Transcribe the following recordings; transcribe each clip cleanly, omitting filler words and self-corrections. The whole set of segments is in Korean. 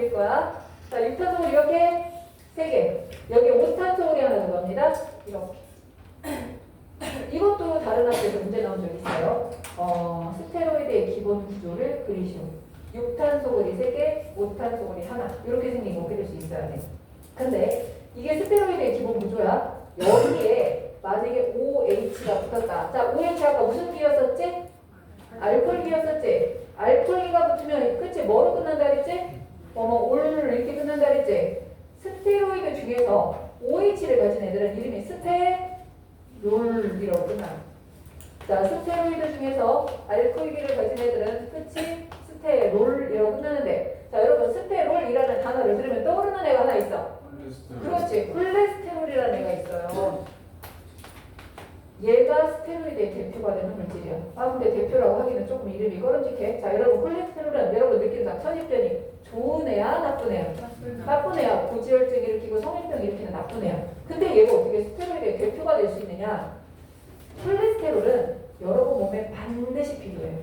그릴 거야. 자, 6탄소고리 이렇게 3개. 여기 5탄소고리 하나 들어갑니다. 이렇게. 이것도 다른 학교에서 문제 나온 적 있어요. 스테로이드의 기본 구조를 그리시오. 6탄소고리 3개, 5탄소고리 하나. 이렇게 생긴 거 그릴 수 있어야 돼. 근데 이게 스테로이드의 기본 구조야. 여기에 만약에 OH가 붙었다. 자, OH 아까 무슨 기였었지? 알코올기였었지? 알코올기가 붙으면 끝이 뭐로 끝난다 그랬지? 올 이렇게 끝난다 그랬지? 스테로이드 중에서 OH를 가진 애들은 이름이 스테롤이라고 끝나. 자, 스테로이드 중에서 알코올기를 가진 애들은 끝이 스테롤이라고 끝나는데, 자, 여러분 스테롤이라는 단어를 들으면 떠오르는 애가 하나 있어. 그렇지, 콜레스테롤이라는 애가 있어요. 얘가 스테로이드의 대표가 되는 물질이야. 근데 대표라고 하기는 조금 이름이 꺼름직해. 자, 여러분 콜레스테롤은 여러분 느끼는 선입견이 좋은 애야, 나쁜 애야? 나쁜 애야. 고지혈증 일으키고 성인병 일으키는 나쁜 애야. 근데 얘가 어떻게 스테로이드의 대표가 될 수 있느냐? 콜레스테롤은 여러분 몸에 반드시 필요해요.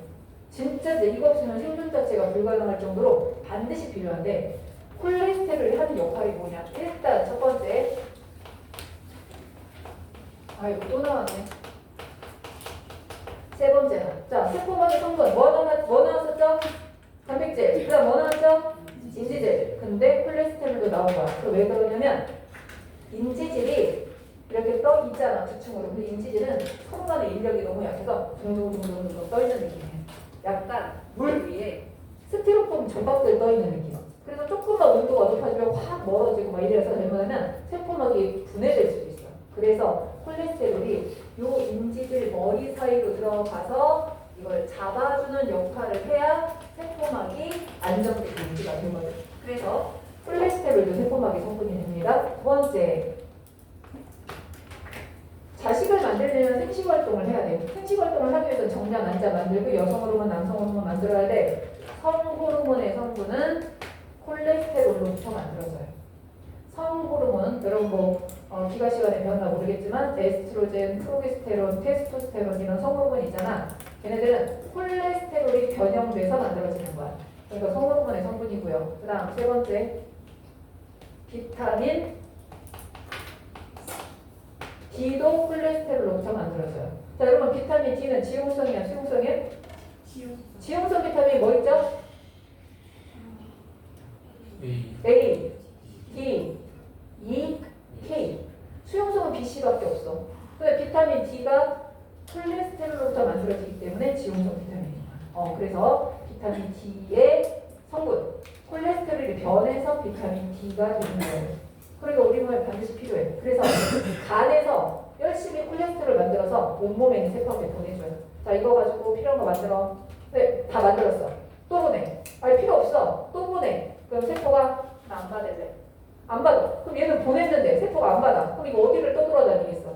진짜 이거 없으면 생존 자체가 불가능할 정도로 반드시 필요한데, 콜레스테롤이 하는 역할이 뭐냐? 일단 첫 번째, 이거 또 나왔네. 세 번째는, 자, 세포막의 성분 뭐 나왔었죠? 단백질. 그다음 뭐 나왔죠? 인지질. 근데 콜레스테롤도 나온 거야. 그 왜 그러냐면 인지질이 이렇게 떠 있잖아, 주층으로. 근데 인지질은 서로 간의 인력이 너무 약해서 둥둥둥둥둥 떠 있는 느낌이에요. 약간 물 위에 스티로폼 조각들 떠 있는 느낌. 그래서 조금만 온도가 높아지면 확 멀어지고 막 이래서 잘못하면 세포막이 분해될 수도 있어. 그래서 콜레스테롤이 요 인지질 머리 사이로 들어가서 이걸 잡아주는 역할을 해야 세포막이 안정되게 유지가 되거든. 그래서 콜레스테롤도 세포막의 성분이 됩니다. 두 번째, 자식을 만들려면 생식활동을 해야 돼요. 생식활동을 하기 위해서 정자, 난자 만들고 여성 호르몬, 남성 호르몬 만들어야 돼. 성호르몬의 성분은 콜레스테롤로부터 만들어져요. 성호르몬, 여러분 기가 시간에 배웠나 모르겠지만 에스트로겐, 프로게스테론, 테스토스테론 이런 성호르몬 있잖아. 걔네들은 콜레스테롤이 변형돼서 만들어지는 거야. 그러니까 성호르몬의 성분이고요. 그 다음 세 번째, 비타민 D도 콜레스테롤로부터 만들어져요. 자, 여러분 비타민 D는 지용성이야, 수용성이야? 지용성 비타민 뭐 있죠? A, D, E, K. 수용성은 B, C밖에 없어. 근데 비타민 D가 콜레스테롤로부터 만들어지기 때문에 지용성 비타민이야. 그래서 비타민 D의 성분, 콜레스테롤이 변해서 비타민 D가 되는 거예요. 그러니까 우리 몸에 반드시 필요해. 그래서 간에서 열심히 콜레스테롤 만들어서 온몸에 있는 세포한테 보내줘요. 자, 이거 가지고 필요한 거 만들어. 네, 다 만들었어. 또 보내. 필요 없어. 또 보내. 그럼 세포가 나 안 받을래. 안 받아. 그럼 얘는 보냈는데 세포가 안 받아. 그럼 이거 어디를 떠돌아다니겠어?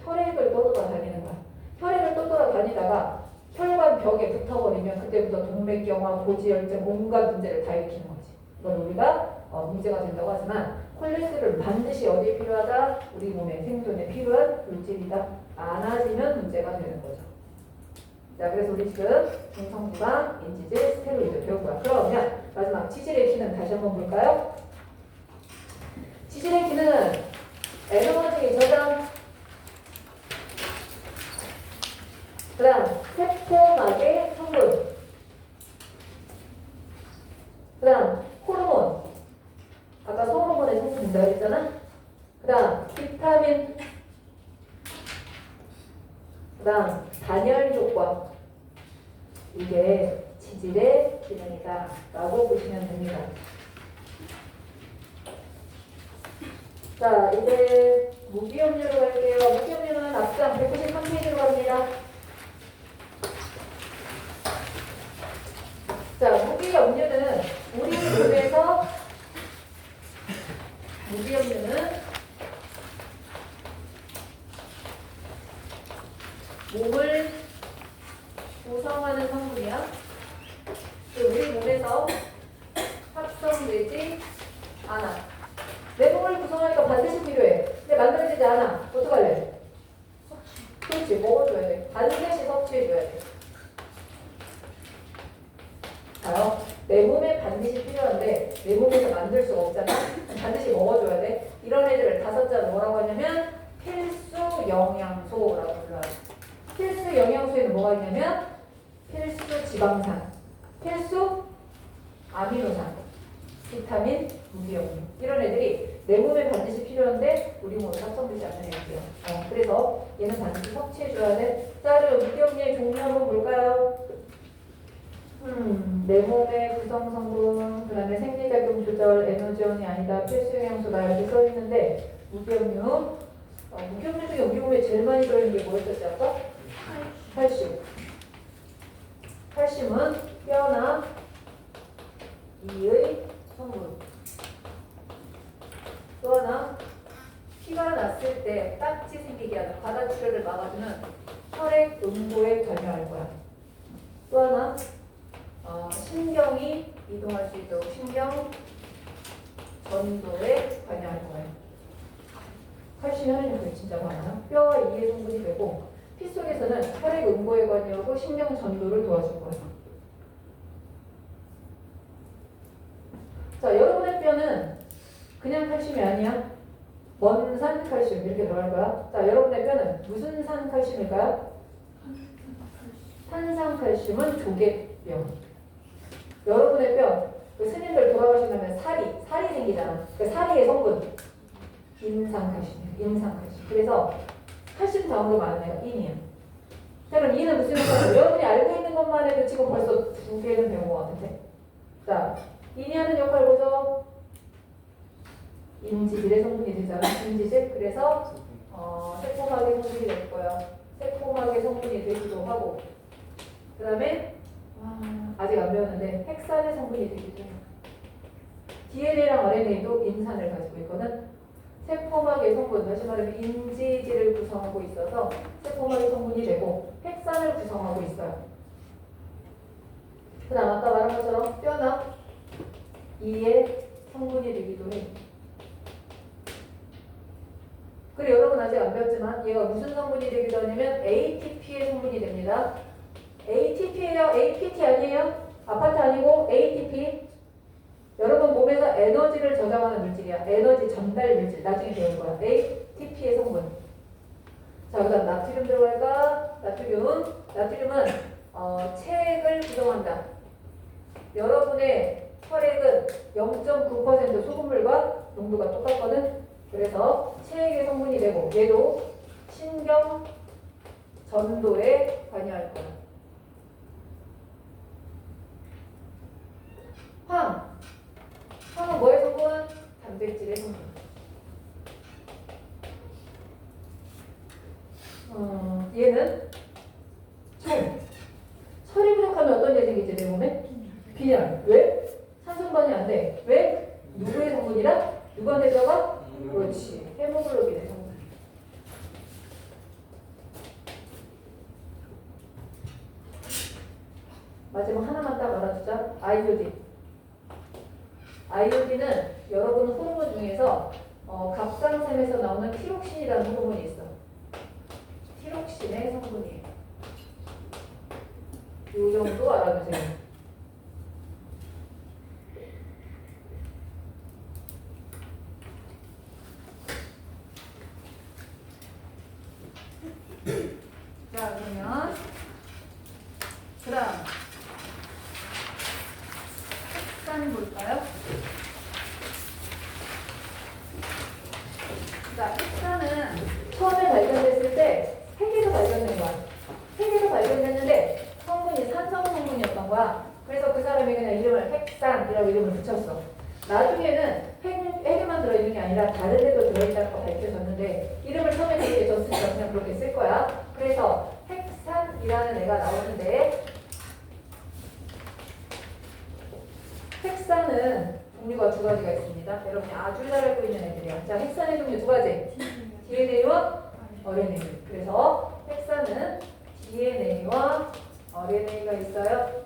혈액을 떠돌아다니는 거야. 혈액을 떠돌아다니다가 혈관 벽에 붙어버리면 그때부터 동맥경화, 고지혈증, 온갖 문제를 다 일으키는 거지. 이건 우리가 문제가 된다고 하지만 콜레스테롤 반드시 어디에 필요하다? 우리 몸의 생존에 필요한 물질이다. 많아지면 문제가 되는 거죠. 자, 그래서 우리 지금 중성지방, 인지질, 스테로이드 배운 거야. 그러면 마지막 지질의 기능 다시 한번 볼까요? 지질의 기능 에너지 저장, 그 다음 세포막의 성분, 그 다음 호르몬, 아까 소호르몬의 성분 된다고 했잖아. 그 다음 비타민, 그 다음 단열 효과. 이게 지질의 기능이다 라고 보시면 됩니다. 자, 이제 무기염료로 갈게요. 무기염료는 앞장 193페이지로 갑니다. 자, 무기염료는 우리 몸에서 무기염료는 몸을 구성하는 성분이야. 우리 몸에서 합성되지 않아. 내 몸을 구성하니까 반드시 필요해. 근데 만들어지지 않아. 어떡할래? 그렇지, 먹어줘야 돼. 반드시 섭취해줘야 돼. 자요, 내 몸에 반드시 필요한데 내 몸에서 만들 수가 없잖아. 반드시 먹어줘야 돼. 이런 애들을 5자로 뭐라고 하냐면 필수 영양소라고 불러요. 필수 영양소에는 뭐가 있냐면 필수 지방산, 필수 아미노산, 비타민, 무기영양 이런 애들이 내 몸에 반드시 필요한데 우리 몸에 합성되지 않는 애들이에요. 그래서 얘는 반드시 섭취해줘야 돼. 자, 그럼 무기영양의 종류 한번 볼까요? 내 몸의 구성 성분, 그 다음에 생리작용 조절, 에너지원이 아니다, 필수 영양소다 이렇게 써 있는데 무기영양, 무기영양 중에 우리 몸에 제일 많이 들어있는 게 뭐였었지 아까? 칼슘. 칼슘은 뼈나 이의 성분. 또 하나, 피가 났을 때 딱지 생기게 하는 과다출혈을 막아주는 혈액 응고에 관여할 거야. 또 하나, 신경이 이동할 수 있도록 신경 전도에 관여할 거예요. 칼슘이 하는 역할이 진짜 많아요. 뼈와 이의 성분이 되고 피 속에서는 혈액 응고에 관여하고 신경 전도를 도와줄 거예요. 자, 여러분의 뼈는 그냥 칼슘이 아니야. 원산 칼슘 이렇게 들어갈 거야. 자, 여러분의 뼈는 무슨 산 칼슘일까요? 탄산 칼슘은 조개뼈. 여러분의 뼈, 그 스님들 돌아가신 다음에 살이 생기잖아. 그 살이의 성분 인산칼슘이야. 인산칼슘. 그래서 칼슘 다음으로 많은 애가 인이야. 자, 그럼 이는 무슨 역할이야? 여러분이 알고 있는 것만 해도 지금 벌써 2개는 배운 것 같은데. 자, 인이 하는 역할 보죠. 인지질의 성분이 되잖아. 인지질. 그래서 새콤하게 성분이 될 거야. 새콤하게 성분이 되기도 하고. 그 다음에 아직 안 배웠는데 핵산의 성분이 되기도 해. DNA랑 RNA도 인산을 가지고 있거든. 새콤하게 성분, 다시 말하면 인지질을 구성하고 있어서 새콤하게 성분이 되고 핵산을 구성하고 있어요. 그 다음 아까 말한 것처럼 뼈나 이의 성분이 되기도 해. 그리고 여러분 아직 안 배웠지만 얘가 무슨 성분이 되기도 하냐면 ATP의 성분이 됩니다. ATP예요? APT 아니에요? 아파트 아니고 ATP. 여러분 몸에서 에너지를 저장하는 물질이야. 에너지 전달 물질. 나중에 배울 거야. ATP의 성분. 자, 그 다음 나트륨 들어갈까? 나트륨은 체액을 구성한다. 여러분의 혈액은 0.9% 소금물과 농도가 똑같거든. 그래서 체액의 성분이 되고 얘도 신경 전도에 관여할 거야. 황은 뭐의 성분? 단백질의 성분. 얘는 철이 부족하면 어떤 일 생기지 내 몸에? 빈혈. 왜? 산소분반이 안 돼. 왜? 누구의 성분이라? 누구한테 들어가? 그렇지. 헤모글로빈의 성분. 마지막 하나만 딱 알아두자. 아이오딘. 아이오딘은 여러분 호르몬 중에서 갑상샘에서 나오는 티록신이라는 호르몬이 있어. 티록신의 성분이에요. 이 정도 알아두세요. 자, 그러면 그다음 핵산 볼까요? 자, 핵산은 처음에 발견됐을 때 핵에서 발견된 거야. 핵에서 발견됐는데 성분이 산성 성분이었던 거야. 그래서 그 사람이 그냥 이름을 핵산이라고 이름을 붙였어. 나중에는 핵에만 들어있는 게 아니라 다른 데도 들어있다고 밝혀졌는데 이름을 처음에 그렇게 줬으니까 그냥 그렇게 쓸 거야. 그래서 핵산이라는 애가 나오는데 핵산은 종류가 2가지가 있습니다. 여러분이 아주 잘 알고 있는 애들이야. 자, 핵산의 종류 2가지. DNA와 RNA. 그래서 핵산은 DNA와 RNA가 있어요.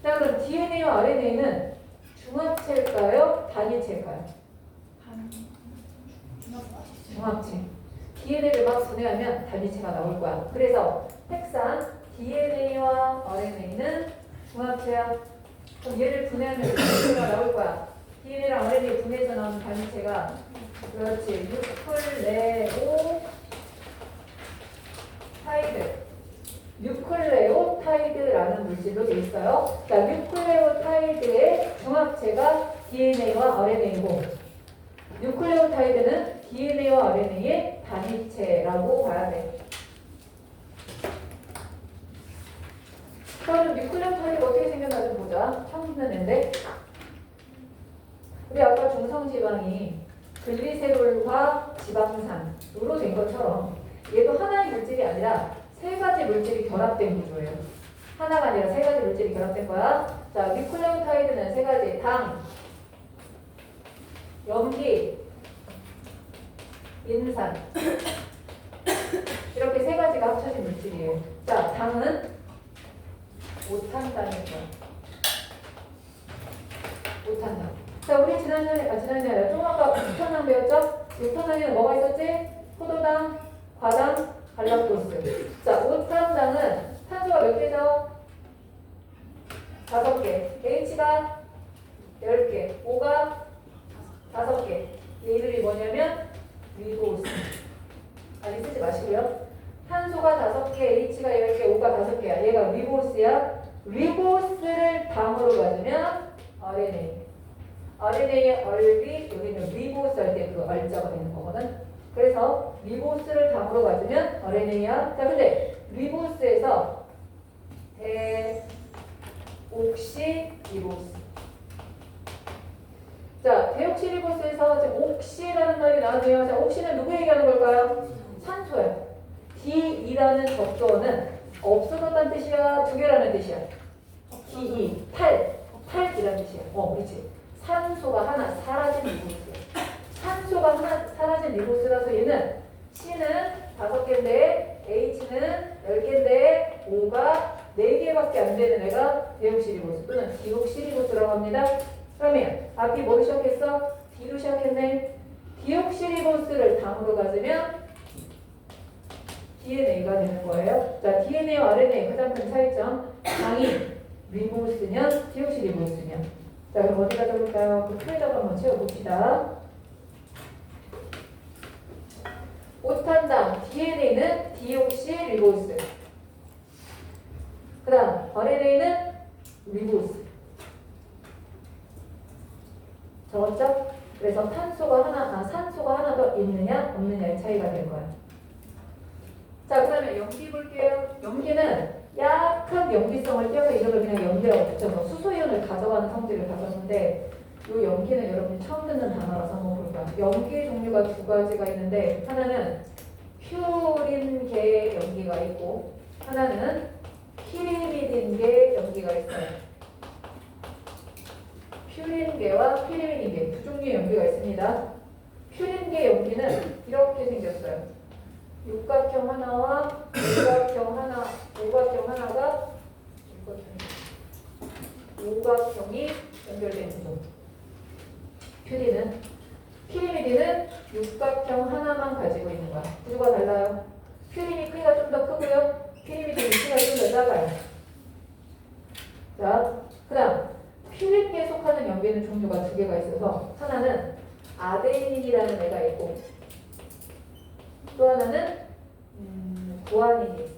자, 그럼 DNA와 RNA는 중합체일까요? 단일체일까요? 중합체. DNA를 막 분해하면 단일체가 나올 거야. 그래서 핵산 DNA와 RNA는 중합체야. 그럼 얘를 분해하면 단일체가 나올 거야. DNA랑 RNA 분해해서 나오는 단위체가 그렇지. 뉴클레오타이드라는 물질로 되어 있어요. 자, 뉴클레오타이드의 중합체가 DNA와 RNA고 뉴클레오타이드는 DNA와 RNA의 단위체라고 봐야 돼. 그럼 뉴클레오타이드가 어떻게 생겼나 좀 보자. 처음 듣는 앤데 우리 아까 중성지방이 글리세롤과 지방산으로 된 것처럼 얘도 하나의 물질이 아니라 세 가지 물질이 결합된 구조예요. 하나가 아니라 세 가지 물질이 결합된 거야. 자, 뉴클레오타이드는 세 가지. 당, 염기, 인산. 이렇게 세 가지가 합쳐진 물질이에요. 자, 당은 오탄당일 거야. 오탄당. 자, 우리 지난번에 아니라 좀 아까 6탄당 배웠죠? 6탄당에는 뭐가 있었지? 포도당, 과당, 갈락토스. 자, 오탄당은 탄소가 몇 개죠? 5개. H가 10개. O가 5개. 얘들이 뭐냐면 리보스. 아니 쓰지 마시고요. 탄소가 5개, H가 10개, O가 5개야. 얘가 리보스야. 리보스를 당으로 가지면 RNA. RNA의 얼비, 여기는 리보스 할 때 그 얼자가 되는 거거든. 그래서 리보스를 당으로 가지면 RNA야. 자, 근데 리보스에서 대옥시리보스. 자, 대옥시리보스에서 지금 옥시라는 말이 나왔네요. 자, 옥시는 누구 얘기하는 걸까요? 산소야. D2라는 접소는 없어졌다는 뜻이야? 두 개라는 뜻이야? D2, 8이라는 뜻이야. 그렇지. 산소가 하나 사라진 리보스야. 산소가 하나 사라진 리보스라서 얘는 C는 5개인데 H는 10개인데 O가 4개밖에 안 되는 애가 대옥시리보스 또는 디옥시리보스라고 합니다. 그러면 앞이 뭐로 시작했어? D로 시작했네. 디옥시리보스를 당으로 가지면 DNA가 되는 거예요. 자, DNA와 RNA 가장 큰 차이점. 당이 리보스면 디옥시리보스면. 자, 그럼 어디다 적을까요? 그 표에다가 한번 채워봅시다. 오탄당 DNA는 디옥시리보스. 그 다음 RNA는 리보스. 적었죠? 그래서 산소가 하나 더 있느냐 없느냐의 차이가 될 거야. 자, 그 다음에 염기 볼게요. 염기는 약한 염기성을 띄어서 이름을 그냥 염기라고 붙여서 수소이온을 가져가는 성질을 가졌는데 이 염기는 여러분이 처음 듣는 단어라서 한번 볼 거야. 염기 종류가 2가지가 있는데 하나는 퓨린계 염기가 있고 하나는 피리미딘계 염기가 있어요. 퓨린계와 피리미딘계 두 종류의 염기가 있습니다. 퓨린계 염기는 이렇게 생겼어요. 육각형 하나와 오각형 하나가 오각형이 연결된 구조. 퓨린은 피리미딘은 육각형 하나만 가지고 있는 거야. 구조가 달라요. 퓨린이 크기가 좀 더 크고요. 피리미딘이 크기가 좀 더 작아요. 자, 그 다음 퓨린계에 속하는 염기는 종류가 2개가 있어서 하나는 아데닌이라는 애가 있고 또 하나는 구아닌이 있어.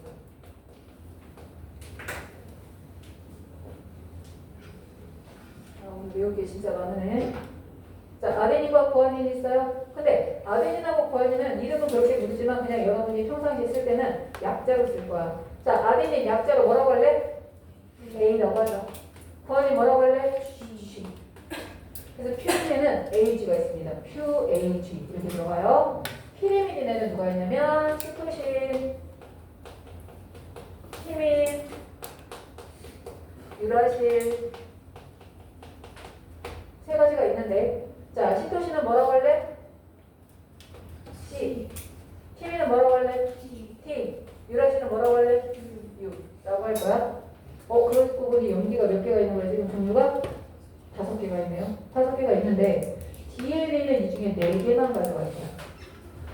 오늘 외울 게 진짜 많으네. 자, 아데닌과 구아닌이 있어요. 근데 아데닌하고 구아닌은 이름은 그렇게 부르지만 그냥 여러분이 평상시에 쓸 때는 약자로 쓸 거야. 자, 아데닌 약자로 뭐라고 할래? A라고 하죠. 구아닌 뭐라고 할래? G. 그래서 퓨린에는 AG가 있습니다. 퓨AG 이렇게 들어가요. 피리미딘에는 누가 있냐면 시토신, 티민, 유라실 3가지가 있는데 자, 시토신은 뭐라고 할래? C. 티민은 뭐라고 할래? T. 유라실은 뭐라고 할래? U 라고 할 거야. 그러고 보니 염기가 몇 개가 있는 거야? 지금 종류가 5개가 있네요. 5개가 있는데 DNA는 이 중에 4개만 가져갈 거야.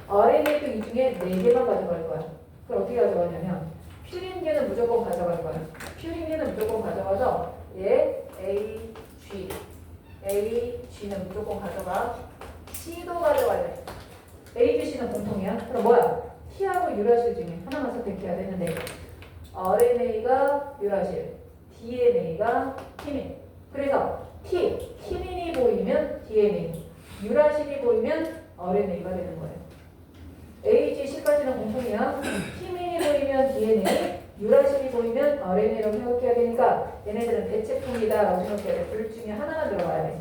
RNA도 이 중에 4개만 가져갈 거야. 그럼 어떻게 가져가냐면 퓨린계는 무조건 가져갈 거야. 퓨린계는 무조건 가져가서 얘 A, G A, G는 무조건 가져가. C도 가져가야 돼. A, B, C는 공통이야. 그럼 뭐야? T하고 유라실 중에 하나만 선택해야 되는데 RNA가 유라실, DNA가 티민. 그래서 티민이 보이면 DNA, 유라실이 보이면 RNA가 되는 거예요. A, G, C까지는 공통이야. 티민이 보이면 DNA, 유라실이 보이면 RNA라고 생각해야 되니까 얘네들은 대체품이다라고 생각해야 돼. 둘 중에 하나만 들어가야 돼.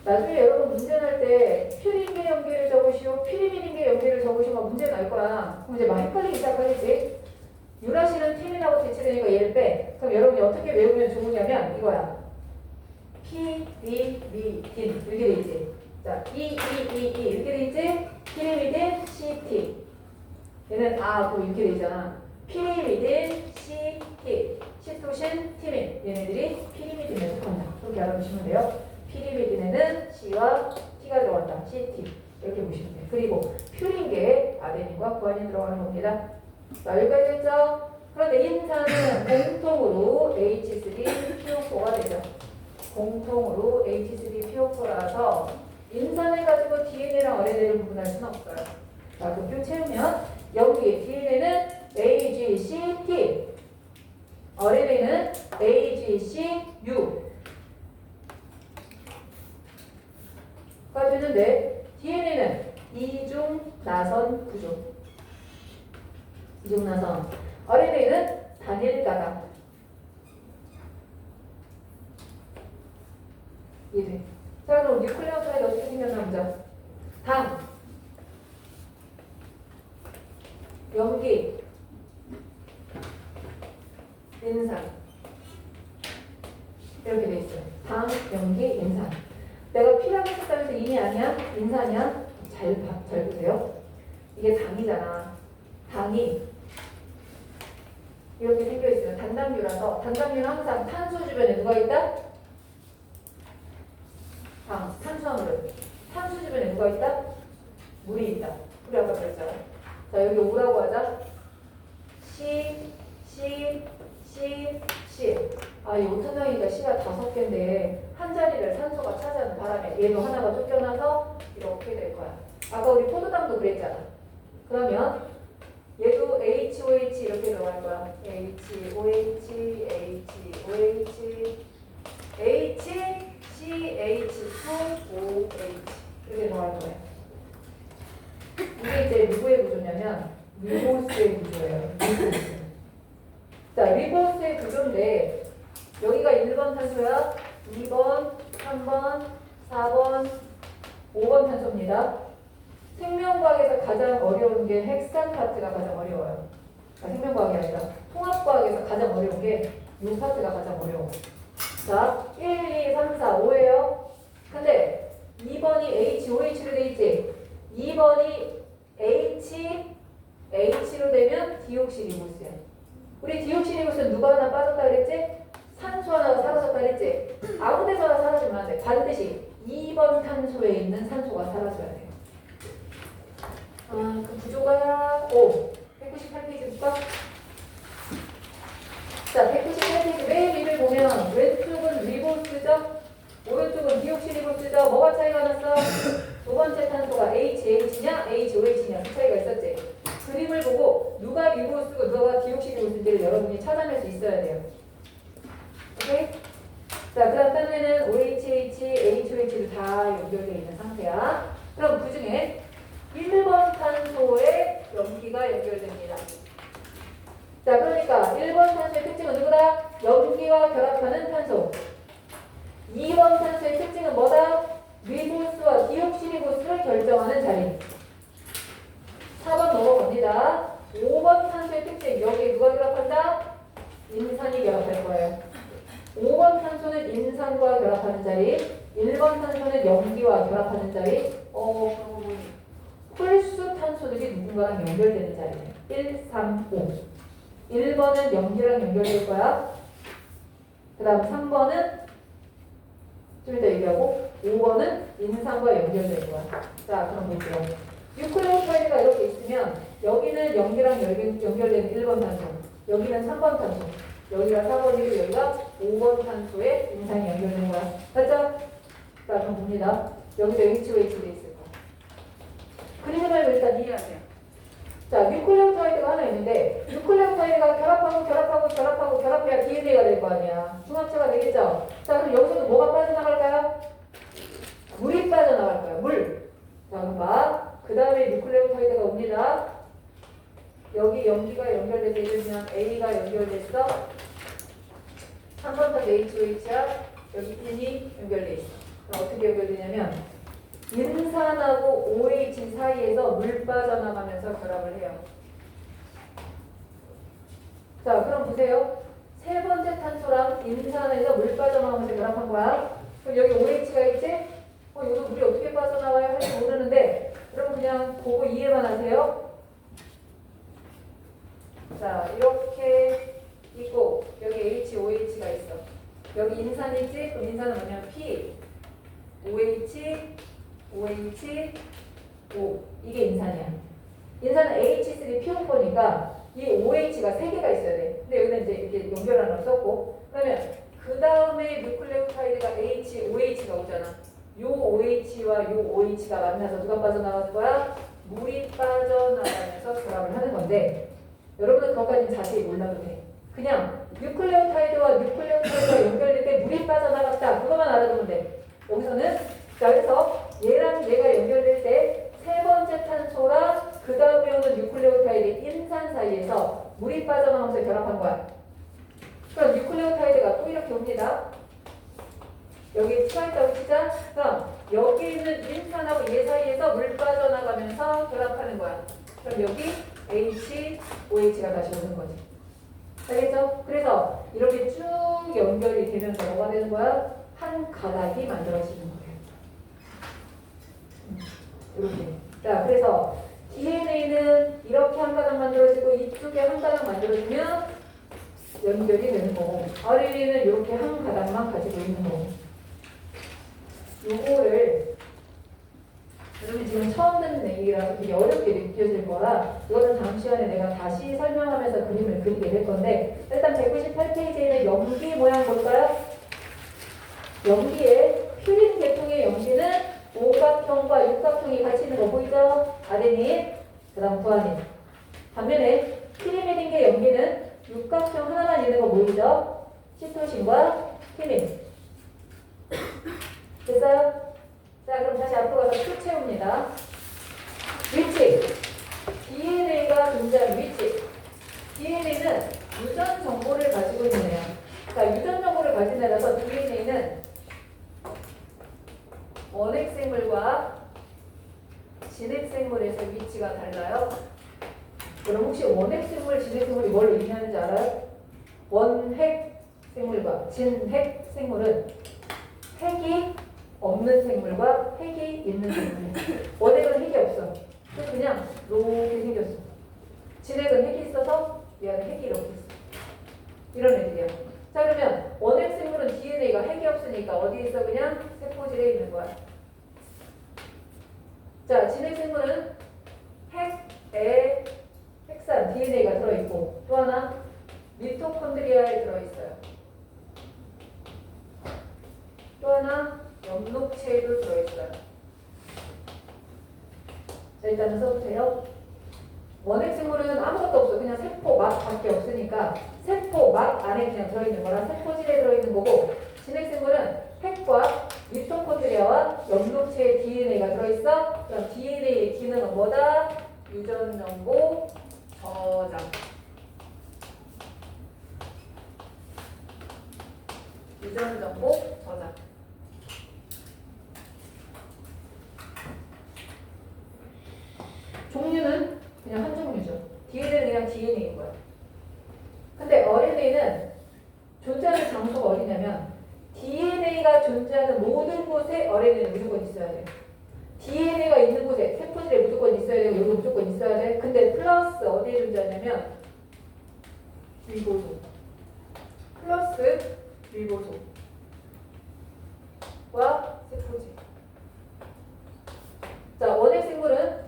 나중에 여러분 문제 낼 때 퓨린계 연계를 적으시오, 피리민계 연계를 적으시면 문제 날 거야. 그럼 이제 막 헷갈리기 시작하겠지? 유라실은 티민하고 대체되니까 얘를 빼. 그럼 여러분이 어떻게 외우면 좋으냐면 이거야. 피리미딘 이렇게 돼 있지. 자, 이렇게 돼 있지? 피리미딘 CT. 얘는 뭐 이렇게 돼 있잖아. 피리미딘 CT. 시토신, 티민. 얘네들이 피리미딘에 속한다. 그렇게 알아두시면 돼요. 피리미딘에는 C와 T가 들어간다. CT. 이렇게 보시면 돼요. 그리고 퓨린계에 아데닌과 구아닌 들어가는 겁니다. 자, 여기까지 했죠? 그런데 인산은 공통으로 H3PO4가 되죠. 공통으로 H3PO4라서 인산을 가지고 DNA랑 RNA를 구분할 수는 없어요. 자, 그 표 채우면 여기 DNA는 AGCT, RNA는 AGCU 가 되는데 DNA는 이중 나선 구조. 이중 나선. RNA는 단일 가당. 이해돼? 자, 그럼 뉴클레오타이드 어떻게 생겼나 보자. 당, 염기, 인산. 이렇게 돼 있어요. 당, 염기, 인산. 내가 피라고 했다면서 인이 아니야? 인산이야? 잘 보세요. 이게 당이잖아. 당이 이렇게 생겨 있어요. 단당류라서 단당류는 항상 탄소 주변에 누가 있다? 탄수화물. 탄소 주변에 누가 있다? 물이 있다. 우리 아까 그랬잖아. 자, 여기 오라고 하자. C. 이 오탄당이니까 C가 5개인데 한 자리를 산소가 차지하는 바람에 얘도 하나가 쫓겨나서 이렇게 될 거야. 아까 우리 포도당도 그랬잖아. 그러면 얘도 HOH 이렇게 들어갈 거야. HOH, HCH2OH 이렇게 들어갈 거예요. 이게 이제 누구의 구조냐면 리보스의 구조예요. 리보스. 자, 리보스의 구조인데 여기가 1번 탄소야. 2번, 3번, 4번, 5번 탄소입니다. 생명과학에서 가장 어려운 게 핵산 파트가 가장 어려워요. 생명과학이 아니라 통합과학에서 가장 어려운 게 이 파트가 가장 어려워. 자, 1, 2, 3, 4, 5예요. 근데 2번이 HOH로 돼 있지. 2번이 H로 되면 디옥시리보스야. 우리 디옥시리보스는 누가 하나 빠졌다 그랬지? 산소 하나가 사라졌다 그랬지? 아무 데서나 사라지면 안 돼. 반드시 2번 탄소에 있는 산소가 사라져야 돼요. 그 구조가 198페이지 볼까? 자, 198페이지 맨 위를 보면 왼쪽은 리보스죠? 오른쪽은 디옥시리보스죠? 뭐가 차이가 났어? 두 번째 탄소가 HH냐 HOH냐 그 차이가 있었지. 그림을 보고 누가 리보스고 누가 디옥시리보스인지를 여러분이 찾아낼 수 있어야 돼요. 오케이? 자, 그 다음 단계는 OHH, HOH로 다 연결되어 있는 상태야. 그럼 그 중에 1번 탄소에 염기가 연결됩니다. 자, 그러니까 1번 탄소의 특징은 누구다? 염기와 결합하는 탄소. 2번 탄소의 특징은 뭐다? 리보스와 디옥시리보스를 결정하는 자리. 4번 넘어갑니다. 5번 탄소의 특징. 여기에 누가 결합한다? 인산이 결합할 거예요. 5번 탄소는 인산과 결합하는 자리. 1번 탄소는 염기와 결합하는 자리. 홀수 탄소들이 누군가랑 연결되는 자리네요. 1, 3, 5. 1번은 염기랑 연결될 거야. 그 다음 3번은 좀 이따 얘기하고 5번은 인산과 연결될 거야. 자, 그럼 볼게요. 뉴클레오타이드가 이렇게 있으면 여기는 염기랑 연결되는 1번 탄소, 여기는 3번 탄소. 여기가 4번이고 여기가 5번 탄소에 인산이 연결된 거야. 맞죠? 자, 그럼 봅니다. 여기도 HOH 돼 있을 거야. 그리고 말고 일단 이해하세요. 자, 뉴클레오타이드가 하나 있는데 뉴클레오타이드가 결합해야 DNA가 될 거 아니야. 중합체가 되겠죠? 자, 그럼 여기서도 뭐가 빠져나갈까요? 물이 빠져나갈 거야. 물. 자, 그럼 봐. 그 다음에 뉴클레오타이드가 옵니다. 여기 염기가 연결돼서 예를 들면 A가 연결됐어. 한 번 더 HOH야. 여기 N이 연결돼 있어. 그럼 어떻게 연결되냐면 인산하고 OH 사이에서 물 빠져나가면서 결합을 해요. 자, 그럼 보세요. 세 번째 탄소랑 인산에서 물 빠져나가면서 결합한 거야. 그럼 여기 OH가 있지? 여기서 물이 어떻게 빠져나와요? 할지 모르는데 그럼 그냥 보고 이해만 하세요. 자, 이렇게 있고 여기 HOH가 있어. 여기 인산이 있지? 그럼 인산은 뭐냐면 P, OH, OH, O. 이게 인산이야. 인산은 H3PO4니까 이 OH가 3개가 있어야 돼. 근데 여기는 이제 이렇게 연결하는 걸 썼고 그러면 그 다음에 뉴클레오타이드가 HOH가 오잖아. 요 OH와 요 OH가 만나서 누가 빠져나가는 거야? 물이 빠져나가면서 결합을 하는 건데 여러분은 그것까지는 자세히 몰라도 돼. 그냥 뉴클레오타이드와 뉴클레오타이드가 연결될 때 물이 빠져나갔다. 그것만 알아두면 돼. 여기서는 자, 그래서 얘랑 얘가 연결될 때 세 번째 탄소랑 그 다음에 오는 뉴클레오타이드 인산 사이에서 물이 빠져나가면서 결합한 거야. 그럼 뉴클레오타이드가 또 이렇게 옵니다. 여기 T가 있다고 치자. 그럼 여기 있는 인산하고 얘 사이에서 물 빠져나가면서 결합하는 거야. 그럼 여기 H, OH가 다시 오는 거지. 알겠죠? 그래서 이렇게 쭉 연결이 되면서 뭐가 되는 거야? 한 가닥이 만들어지는 거예요. 이렇게. 자, 그래서 DNA는 이렇게 한 가닥 만들어지고 이쪽에 한 가닥 만들어지면 연결이 되는 거고 RNA는 이렇게 한 가닥만 가지고 있는 거고 요거를 여러분 지금 처음 듣는 얘기라서 되게 어렵게 느껴질 거라 이거는 다음 시간에 내가 다시 설명하면서 그림을 그리게 될 건데 일단 198페이지에는 염기 모양 볼까요? 염기의 퓨린 계통의 염기는 오각형과 육각형이 같이 있는 거 보이죠? 아데닌, 그 다음 구아닌. 반면에 피리미딘계 염기는 육각형 하나만 있는 거 보이죠? 시토신과 티민. 됐어요? 자, 그럼 다시 앞으로 가서 표 채웁니다. 위치. DNA가 존재하는 위치. DNA는 유전 정보를 가지고 있는 애야. 자, 유전 정보를 가진 애라서 DNA는 원핵생물과 진핵생물에서 위치가 달라요. 그럼 혹시 원핵생물, 진핵생물이 뭘 의미하는지 알아요? 원핵생물과 진핵생물은 핵이 없는 생물과 핵이 있는 생물. 원핵은 핵이 없어. 그냥 이렇게 생겼어. 진핵은 핵이 있어서 얘는 핵이 이렇게 있어. 이런 애들이야. 자, 그러면 원핵생물은 DNA가 핵이 없으니까 어디에 있어? 그냥 세포질에 있는 거야. 자, 진핵생물은 핵에 핵산 DNA가 들어있고 또 하나 미토콘드리아에 들어있어요. 또 하나 엽록체에도 들어있어요. 자, 일단은 써보세요. 원핵생물은 아무것도 없어. 그냥 세포 막밖에 없으니까 세포 막 안에 그냥 들어있는 거라 세포질에 들어있는 거고 진핵생물은 핵과 미토콘드리아와 엽록체의 DNA가 들어있어. 그럼 DNA의 기능은 뭐다? 유전정보 저장. 유전정보 저장. 종류는 그냥 한 종류죠. DNA는 그냥 DNA인 거야. 근데 RNA는 존재하는 장소가 어디냐면 DNA가 존재하는 모든 곳에 RNA는 무조건 있어야 돼. DNA가 있는 곳에 세포질에 무조건 있어야 되고 여기 무조건 있어야 돼. 근데 플러스 어디에 존재하냐면 리보솜. 플러스 리보솜과 세포질. 자, 원핵생물은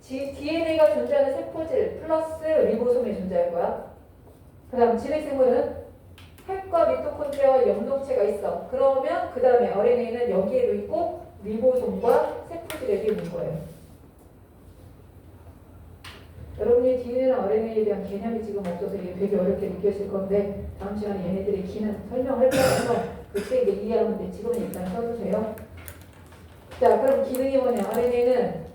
DNA가 존재하는 세포질 플러스 리보솜에 존재할 거야. 그 다음 진핵생물은 핵과 미토콘드리아와 염동체가 있어. 그러면 그 다음에 RNA는 여기에도 있고 리보솜과 세포들에게 있는 거예요. 여러분이 DNA나 RNA에 대한 개념이 지금 없어서 이게 되게 어렵게 느껴질 건데 다음 시간에 얘네들의 기능 설명할 거라서 그때 이제 이해하면 돼. 지금은 일단 써주세요. 자, 그럼 기능이 뭐냐? RNA는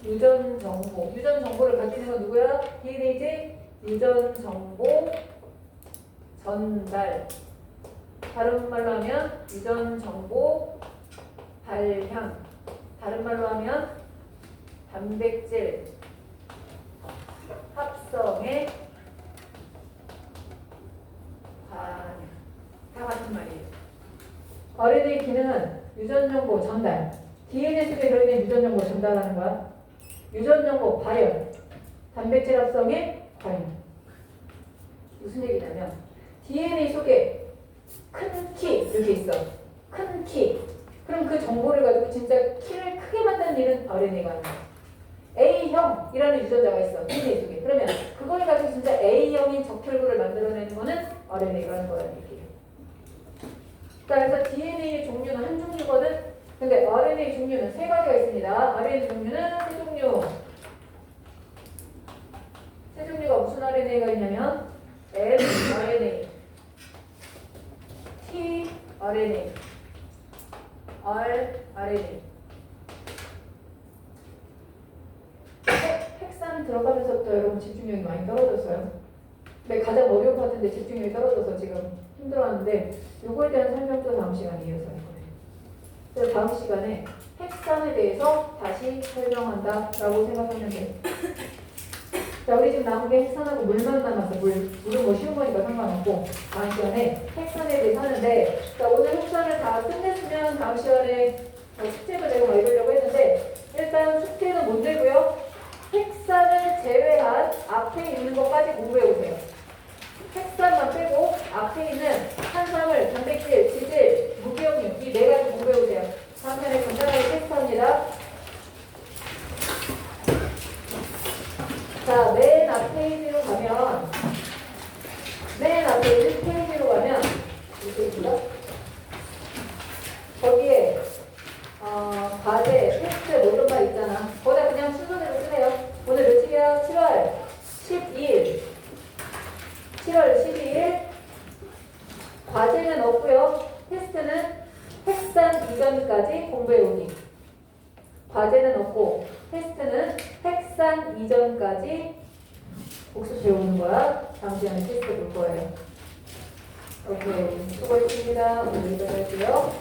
유전 정보를 가지는 건 누구야? DNA지? 유전 정보 전달. 다른 말로 하면 유전 정보 발향. 다른 말로 하면 단백질 합성의 반응. 다 같은 말이에요. RNA 기능은 유전 정보 전달. DNA 속에 들어있는 유전 정보 전달하는 거야. 유전 정보 발현. 단백질 합성의 관여. 무슨 얘기냐면 DNA 속에 큰 키 이렇게 있어. 큰 키. 그럼 그 정보를 가지고 진짜 키를 크게 만드는 일은 RNA가 하는 거야. A형이라는 유전자가 있어. DNA 속에. 그러면 그걸 가지고 진짜 A형인 적혈구를 만들어내는 거는 RNA가 하는 거라는 얘기예요. 그래서 DNA의 종류는 한 종류거든. 근데 RNA 종류는 세 가지가 있습니다. RNA 종류는 세 종류. 세 종류가 무슨 RNA가 있냐면 mRNA, tRNA, rRNA. 핵산 들어가면서부터 여러분 집중력이 많이 떨어졌어요. 근데 가장 어려운 파트인데 집중력이 떨어져서 지금 힘들어하는데 요거에 대한 설명도 다음 시간에 이어서 할 거예요. 그래서 다음 시간에 핵산에 대해서 다시 설명한다라고 생각하면 돼요. 자, 우리 지금 남은 게 핵산하고 물만 남았어. 물은 뭐 쉬운 거니까 상관없고 다음 시간에 핵산에 대해서 하는데 자, 오늘 핵산을 다 끝냈으면 다음 시간에 숙제도 내고 막 이러려고 했는데 일단 숙제는 못 내고요. 핵산을 제외한 앞에 있는 것까지 공부해오세요. 핵산만 빼고 앞에 있는 탄수화물, 단백질, 지질, 무기용유 이 네 가지 공부해오세요. 다음 시간에 간단하게 테스트합니다. 자, 맨 앞 페이지로 가면 맨 앞에 1페이지로 가면 이 페이지가 거기에 과제, 테스트 뭐 이런 말 있잖아. 거기다 그냥 순서대로 쓰세요. 오늘 며칠이야? 7월 12일. 7월 12일. 과제는 없고요. 테스트는 핵산 이전까지 공부해오기. 과제는 없고 테스트는 핵산 이전까지 복습 배우는 거야. 다음 시간에 테스트 볼 거예요. 오케이. 수고했습니다. 오늘 여기까지 할게요.